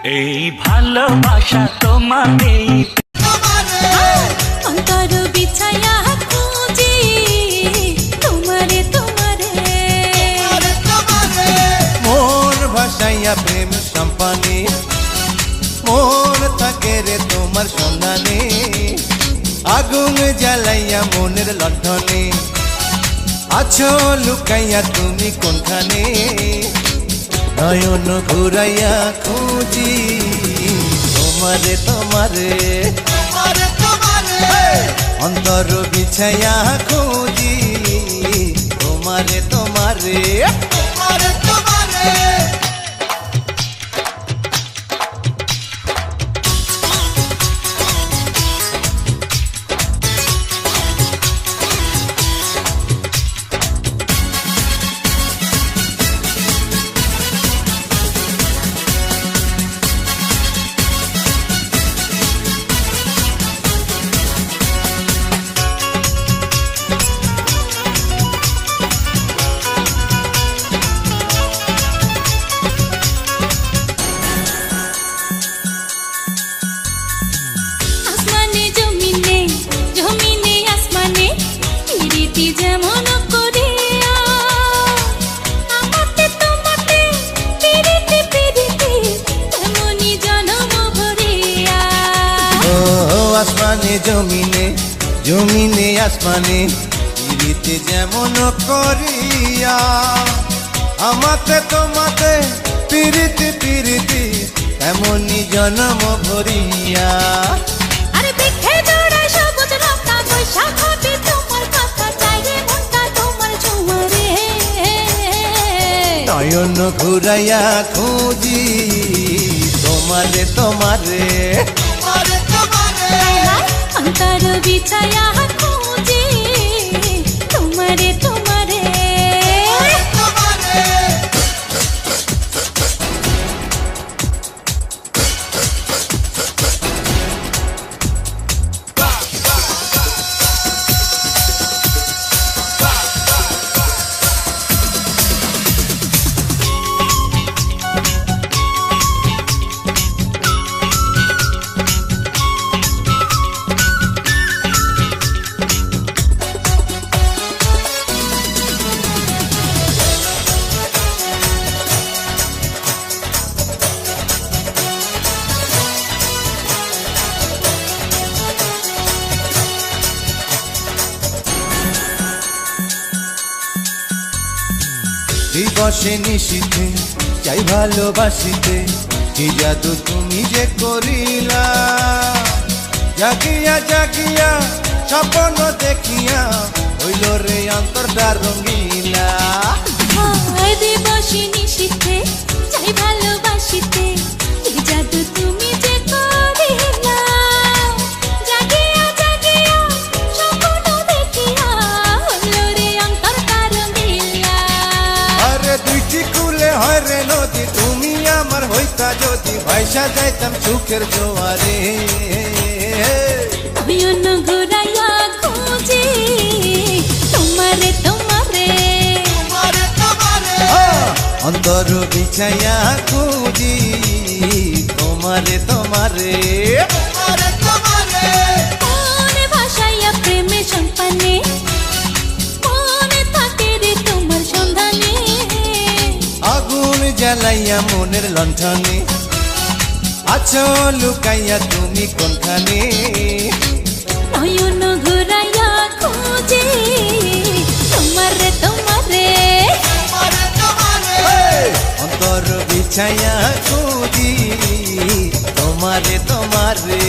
এই ভালোবাসা তোমাকেই অন্তর বিছায়া খুঁজি তোমারে তোমারে মন ভাসাইয়া প্রেম সম্পানে মন থাকে রে তোমার সন্ধানে আগুন জ্বালাইয়া মনের লণ্ঠনে আছো লুকাইয়া তুমি কোনখানে নয়ন ঘুরাইয়া খুঁজি তোমারে তোমারে অন্তর বিছাইয়া খুঁজি তোমারে তোমারে আসমানে জমিনে জমিনে আসমানে প্রীতি যেমন করিয়া আমাতে তোমাতে প্রীতি প্রীতি তেমনি জনম ভরিয়া ও আসমানে জমিনে জমিনে আসমানে পিরিতে যেমন করিয়া আমাতে তোমাতে পিরিতি পিরিতি এমনই জন্ম ভরিয়া আরে দেখে জোড়ায় সবুজ রক্তা বৈশাখ হবে তোমার কথা চাই রে মনটা তোমার ঝুমারে নয়ন ঘুরাইয়া খুঁজি তোমারে তোমারে অন্তর বিছায়া খুঁজি তোমারে তোমারে দিবসে নিশীথে চাই ভালোবাসিতে কি জাদু তুমি যে করিলা জাগিয়া জাগিয়া স্বপ্ন দেখিয়া হইল রে অন্তরটা রঙিলা হায় দিবসে নিশীথে চাই ভালোবাসিতে এই জাদু তুমি যে করিলা জাগিয়া জাগিয়া স্বপ্ন দেখিয়া হলো রে অন্তরটা রঙিলা আরে দুইটি কুলে হয় রে নদী তুমি আমার হইতা যদি ভাইসা যাইতাম সুখের জোয়ারে নয়ন ঘুরাইয়া খুঁজি তোমারে তোমারে অন্তর বিছাইয়া খুঁজি তোমারে তোমারে মনে ভাসাইয়া প্রেমে সম্পানে মনে থাকে রে তোমার সন্ধানে আগুন জ্বালাইয়া মনের লণ্ঠনে আছো লুকাইয়া তুমি কোনখানে নয়ন ঘুরাইয়া খুঁজি তোমারে তোমারে অন্তর বিছাইয়া খুঁজি তোমারে তোমারে